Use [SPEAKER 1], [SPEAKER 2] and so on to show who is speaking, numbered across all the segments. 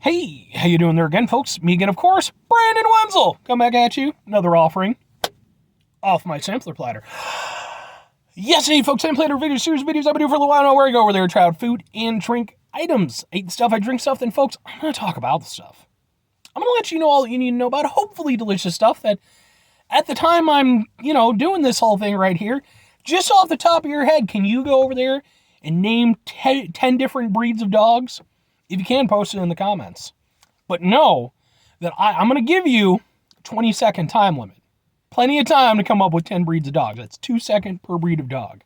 [SPEAKER 1] Hey, how you doing there again, folks? Me again, of course, Brandon Wenzel. Come back at you. Another offering off my sampler platter. Yes, hey, folks, I'm Platter video series videos I've been doing for a little while now where I go over there and try out food and drink items. I eat stuff, I drink stuff, then, folks, I'm going to talk about the stuff. I'm going to let you know all that you need to know about hopefully delicious stuff that at the time I'm, doing this whole thing right here, just off the top of your head, can you go over there and name 10 different breeds of dogs? If you can, post it in the comments. But know that I'm going to give you a 20-second time limit. Plenty of time to come up with 10 breeds of dogs. That's 2 seconds per breed of dog.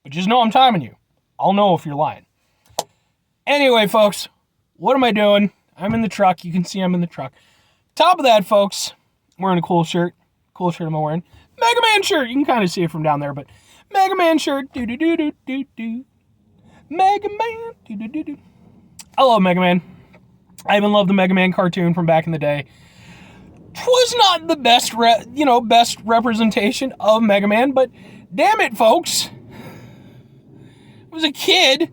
[SPEAKER 1] But just know I'm timing you. I'll know if you're lying. Anyway, folks, what am I doing? I'm in the truck. You can see I'm in the truck. Top of that, folks, I'm wearing a cool shirt. Cool shirt am I wearing? Mega Man shirt. You can kind of see it from down there, but Mega Man shirt. Do-do-do-do-do-do. Mega Man. Do-do-do-do. I love Mega Man. I even love the Mega Man cartoon from back in the day. Was not the best, best representation of Mega Man, but damn it, folks. I was a kid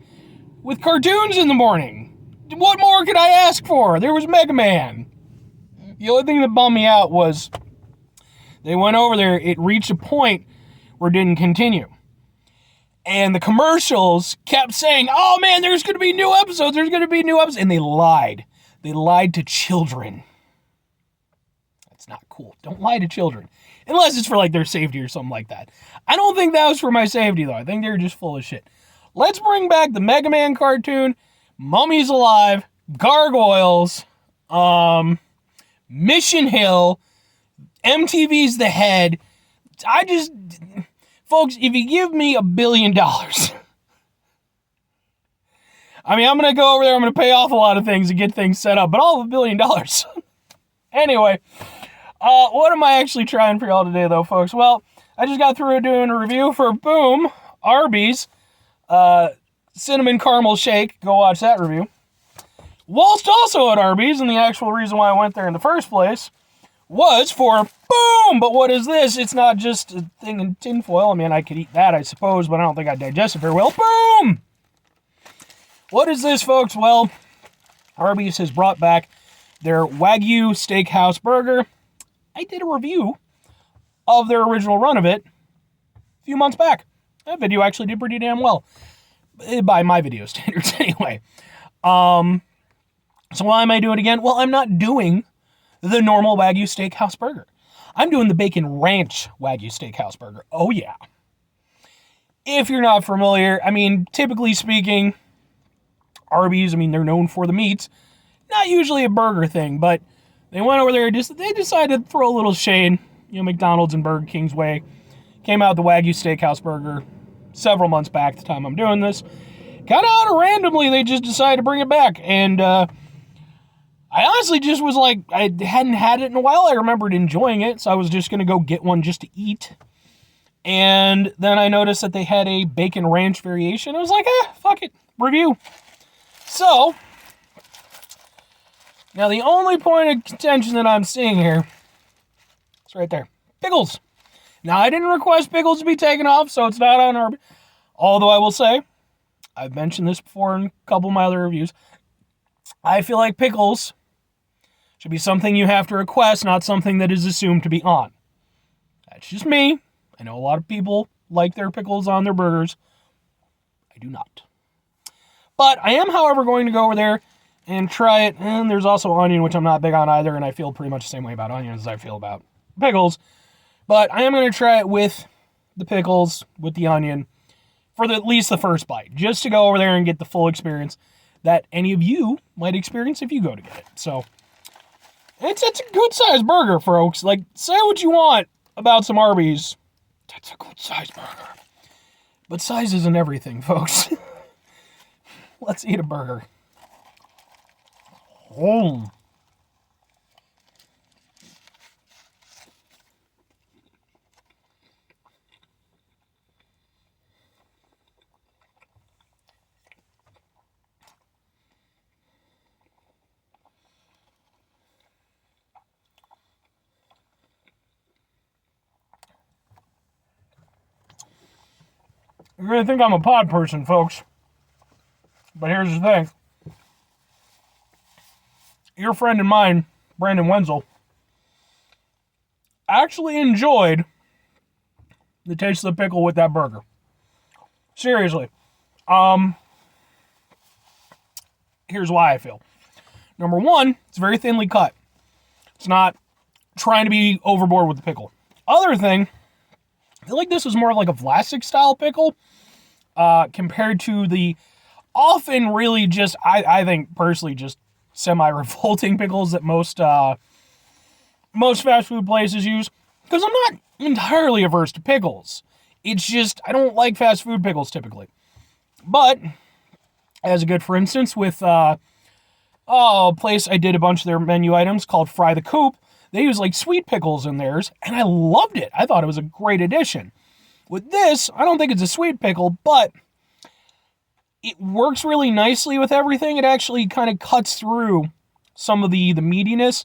[SPEAKER 1] with cartoons in the morning. What more could I ask for? There was Mega Man. The only thing that bummed me out was they went over there, it reached a point where it didn't continue. And the commercials kept saying, oh man, there's going to be new episodes, and they lied. They lied to children. That's not cool. Don't lie to children. Unless it's for like their safety or something like that. I don't think that was for my safety though. I think they're just full of shit. Let's bring back the Mega Man cartoon, Mummies Alive, Gargoyles, Mission Hill, MTV's The Head. Folks, if you give me $1 billion, I mean, I'm going to go over there, I'm going to pay off a lot of things and get things set up, but all of $1 billion. Anyway, what am I actually trying for y'all today, though, folks? Well, I just got through doing a review for, boom, Arby's Cinnamon Caramel Shake. Go watch that review. Whilst also at Arby's, and the actual reason why I went there in the first place was for, boom, but what is this? It's not just a thing in tinfoil. I mean, I could eat that, I suppose, but I don't think I'd digest it very well. Boom! What is this, folks? Well, Arby's has brought back their Wagyu Steakhouse burger. I did a review of their original run of it a few months back. That video actually did pretty damn well, by my video standards anyway. So why am I doing it again? Well, I'm not doing the normal Wagyu Steakhouse burger. I'm doing the Bacon Ranch Wagyu Steakhouse burger. Oh, yeah. If you're not familiar, I mean, typically speaking, Arby's, I mean, they're known for the meats. Not usually a burger thing, but they went over there, they decided to throw a little shade, McDonald's and Burger King's way. Came out the Wagyu Steakhouse burger several months back, the time I'm doing this. Kind of out of randomly, they just decided to bring it back, and, I honestly just was like, I hadn't had it in a while. I remembered enjoying it, so I was just going to go get one just to eat. And then I noticed that they had a bacon ranch variation. I was like, fuck it, review. So, now the only point of contention that I'm seeing here, it's right there, pickles. Now, I didn't request pickles to be taken off, so it's not on Arby. Although I will say, I've mentioned this before in a couple of my other reviews, I feel like pickles should be something you have to request, not something that is assumed to be on. That's just me. I know a lot of people like their pickles on their burgers. I do not. But I am, however, going to go over there and try it. And there's also onion, which I'm not big on either, and I feel pretty much the same way about onions as I feel about pickles. But I am going to try it with the pickles, with the onion, for at least the first bite, just to go over there and get the full experience that any of you might experience if you go to get it. So, it's a good-sized burger, folks. Like, say what you want about some Arby's. That's a good-sized burger. But size isn't everything, folks. Let's eat a burger. Oh. You're going to think I'm a pod person, folks. But here's the thing. your friend and mine, Brandon Wenzel, actually enjoyed the taste of the pickle with that burger. Seriously. Here's why I feel. Number one, it's very thinly cut. It's not trying to be overboard with the pickle. Other thing, I feel like this is more of like a Vlasic style pickle compared to the often really just, I think personally, just semi-revolting pickles that most fast food places use. Because I'm not entirely averse to pickles. It's just, I don't like fast food pickles typically. But, as a good for instance, with a place I did a bunch of their menu items called Fry the Coop, they use like sweet pickles in theirs, and I loved it. I thought it was a great addition. With this, I don't think it's a sweet pickle, but it works really nicely with everything. It actually kind of cuts through some of the meatiness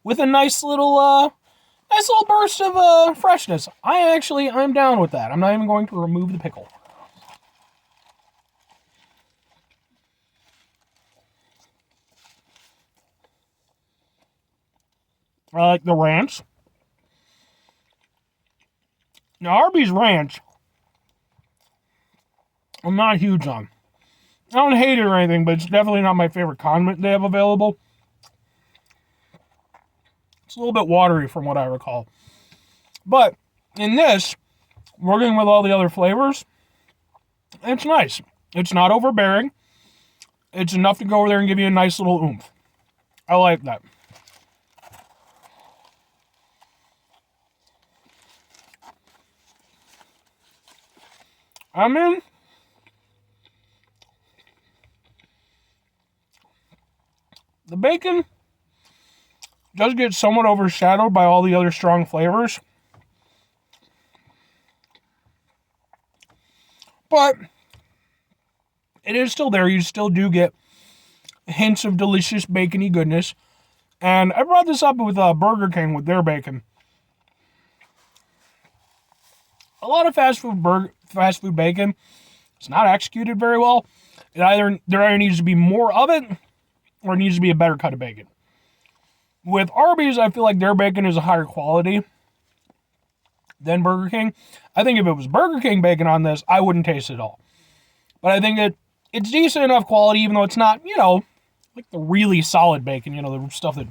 [SPEAKER 1] with a nice little burst of freshness. I'm down with that. I'm not even going to remove the pickle. I like the ranch. Now, Arby's ranch, I'm not huge on. I don't hate it or anything, but it's definitely not my favorite condiment they have available. It's a little bit watery from what I recall. But in this, working with all the other flavors, it's nice. It's not overbearing. It's enough to go over there and give you a nice little oomph. I like that. I'm in. The bacon does get somewhat overshadowed by all the other strong flavors. But it is still there. You still do get hints of delicious bacony goodness. And I brought this up with Burger King with their bacon. A lot of fast food bacon, it's not executed very well. There either needs to be more of it, or it needs to be a better cut of bacon. With Arby's, I feel like their bacon is a higher quality than Burger King. I think if it was Burger King bacon on this, I wouldn't taste it at all. But I think it's decent enough quality, even though it's not, like the really solid bacon, the stuff that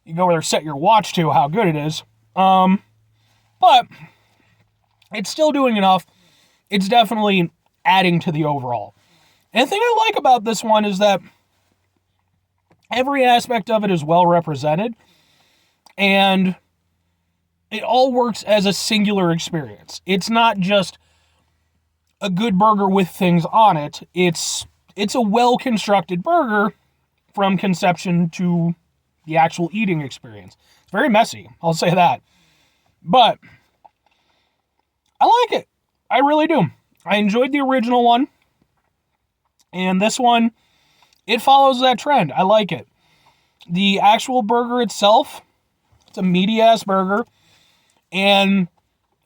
[SPEAKER 1] you go over there, set your watch to how good it is. But it's still doing enough. It's definitely adding to the overall. And the thing I like about this one is that every aspect of it is well represented, and it all works as a singular experience. It's not just a good burger with things on it. It's a well-constructed burger from conception to the actual eating experience. It's very messy, I'll say that. But I like it. I really do. I enjoyed the original one. And this one, it follows that trend. I like it. The actual burger itself, it's a meaty-ass burger. And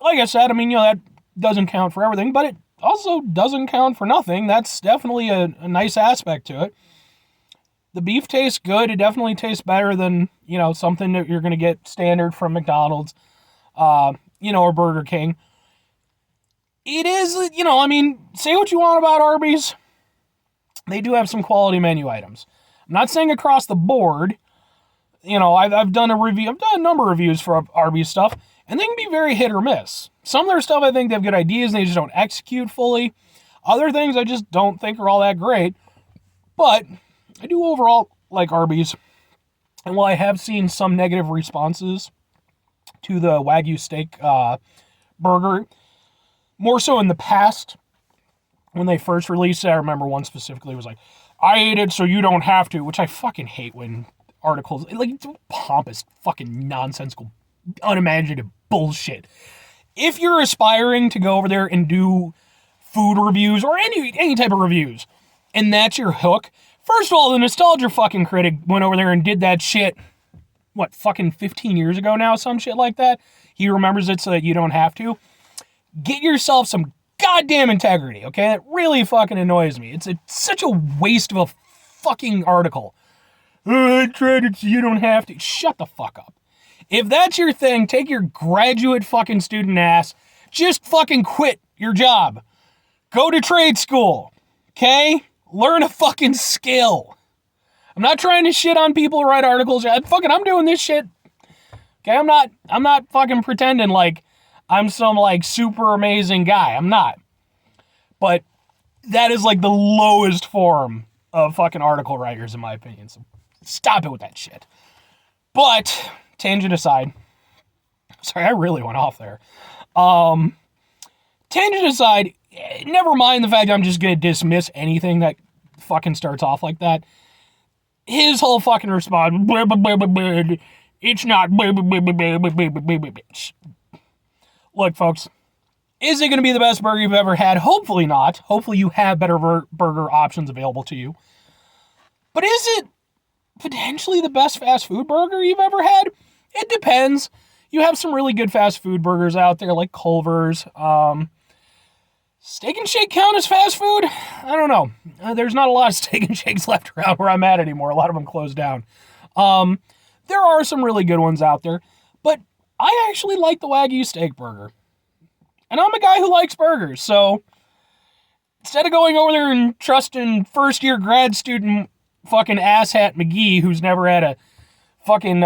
[SPEAKER 1] like I said, that doesn't count for everything, but it also doesn't count for nothing. That's definitely a nice aspect to it. The beef tastes good. It definitely tastes better than, something that you're going to get standard from McDonald's, or Burger King. It is, say what you want about Arby's. They do have some quality menu items. I'm not saying across the board. I've done a review. I've done a number of reviews for Arby's stuff, and they can be very hit or miss. Some of their stuff, I think they have good ideas, and they just don't execute fully. Other things I just don't think are all that great. But I do overall like Arby's. And while I have seen some negative responses to the Wagyu steak burger, more so in the past, when they first released it, I remember one specifically was like, I ate it so you don't have to, which I fucking hate when articles, like, pompous, fucking nonsensical, unimaginative bullshit. If you're aspiring to go over there and do food reviews or any type of reviews, and that's your hook, first of all, the Nostalgia fucking critic went over there and did that shit, fucking 15 years ago now, some shit like that. He remembers it so that you don't have to. Get yourself some goddamn integrity, okay? That really fucking annoys me. It's such a waste of a fucking article. Oh, I tried it so you don't have to. Shut the fuck up. If that's your thing, take your graduate fucking student ass. Just fucking quit your job. Go to trade school. Okay? Learn a fucking skill. I'm not trying to shit on people who write articles. I'm doing this shit. Okay, I'm not fucking pretending like I'm some like super amazing guy. I'm not. But that is like the lowest form of fucking article writers in my opinion. So stop it with that shit. But tangent aside. Sorry, I really went off there. Tangent aside, never mind the fact that I'm just going to dismiss anything that fucking starts off like that. His whole fucking response, it's not. Look, folks, is it going to be the best burger you've ever had? Hopefully not. Hopefully you have better burger options available to you. But is it potentially the best fast food burger you've ever had? It depends. You have some really good fast food burgers out there like Culver's. Steak and Shake count as fast food? I don't know. There's not a lot of Steak and Shakes left around where I'm at anymore. A lot of them closed down. There are some really good ones out there, but I actually like the Wagyu steak burger. And I'm a guy who likes burgers, so instead of going over there and trusting first-year grad student fucking asshat McGee who's never had a fucking,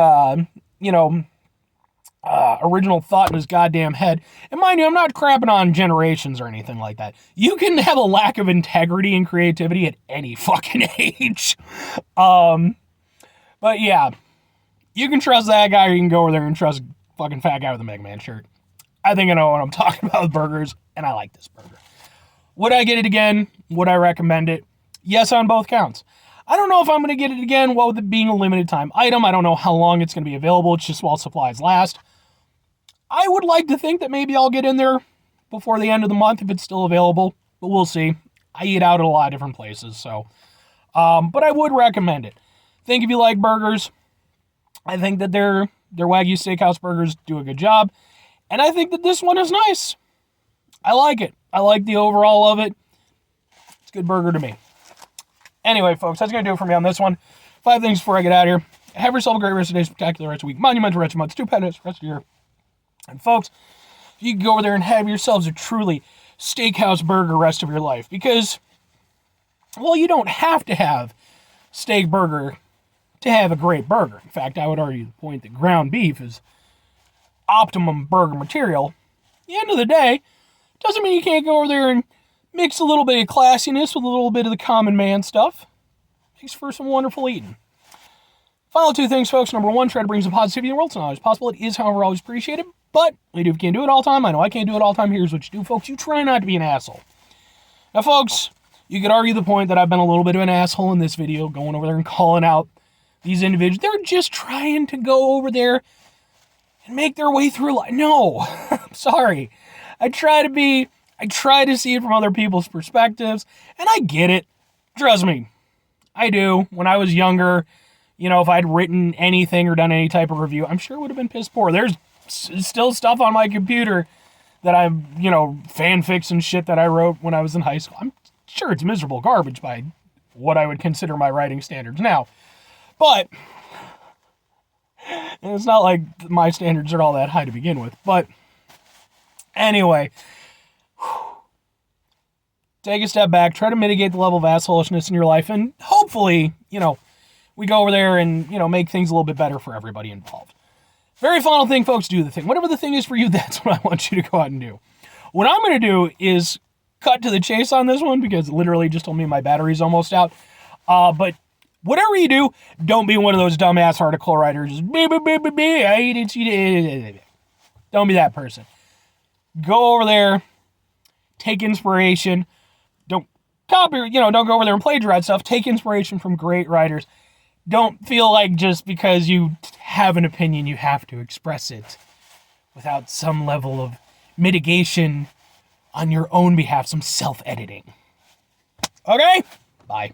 [SPEAKER 1] original thought in his goddamn head. And mind you, I'm not crapping on generations or anything like that. You can have a lack of integrity and creativity at any fucking age. But yeah, you can trust that guy or you can go over there and trust fucking fat guy with a Mega Man shirt. I think I know what I'm talking about with burgers, and I like this burger. Would I get it again? Would I recommend it? Yes, on both counts. I don't know if I'm going to get it again, with it being a limited time item. I don't know how long it's going to be available. It's just while supplies last. I would like to think that maybe I'll get in there before the end of the month if it's still available, but we'll see. I eat out at a lot of different places, so. But I would recommend it. I think if you like burgers, I think that their Wagyu Steakhouse burgers do a good job, and I think that this one is nice. I like it. I like the overall of it. It's a good burger to me. Anyway, folks, that's going to do it for me on this one. 5 things before I get out of here. Have yourself a great rest of the day, spectacular rest of the week, monumental rest of the month, stupendous rest of the year. And folks, you can go over there and have yourselves a truly steakhouse burger rest of your life. Because, well, you don't have to have steak burger to have a great burger. In fact, I would argue the point that ground beef is optimum burger material. At the end of the day, doesn't mean you can't go over there and mix a little bit of classiness with a little bit of the common man stuff. Makes for some wonderful eating. Final 2 things, folks. Number 1, try to bring some positivity in the world. It's not always possible. It is, however, always appreciated. But we do if you can't do it all the time. I know I can't do it all the time. Here's what you do, folks. You try not to be an asshole. Now, folks, you could argue the point that I've been a little bit of an asshole in this video, going over there and calling out these individuals. They're just trying to go over there and make their way through life. No, I'm sorry. I try to see it from other people's perspectives, and I get it. Trust me, I do. When I was younger, if I'd written anything or done any type of review, I'm sure it would have been piss poor. There's still stuff on my computer that I'm, fanfics and shit that I wrote when I was in high school. I'm sure it's miserable garbage by what I would consider my writing standards now. But it's not like my standards are all that high to begin with. But anyway, take a step back, try to mitigate the level of assholishness in your life, and hopefully, we go over there and, make things a little bit better for everybody involved. Very final thing, folks, do the thing. Whatever the thing is for you, that's what I want you to go out and do. What I'm going to do is cut to the chase on this one, because it literally just told me my battery's almost out. But whatever you do, don't be one of those dumbass article writers. Don't be that person. Go over there, take inspiration. Don't copy, don't go over there and plagiarize stuff. Take inspiration from great writers. Don't feel like just because you have an opinion, you have to express it without some level of mitigation on your own behalf, some self-editing. Okay? Bye.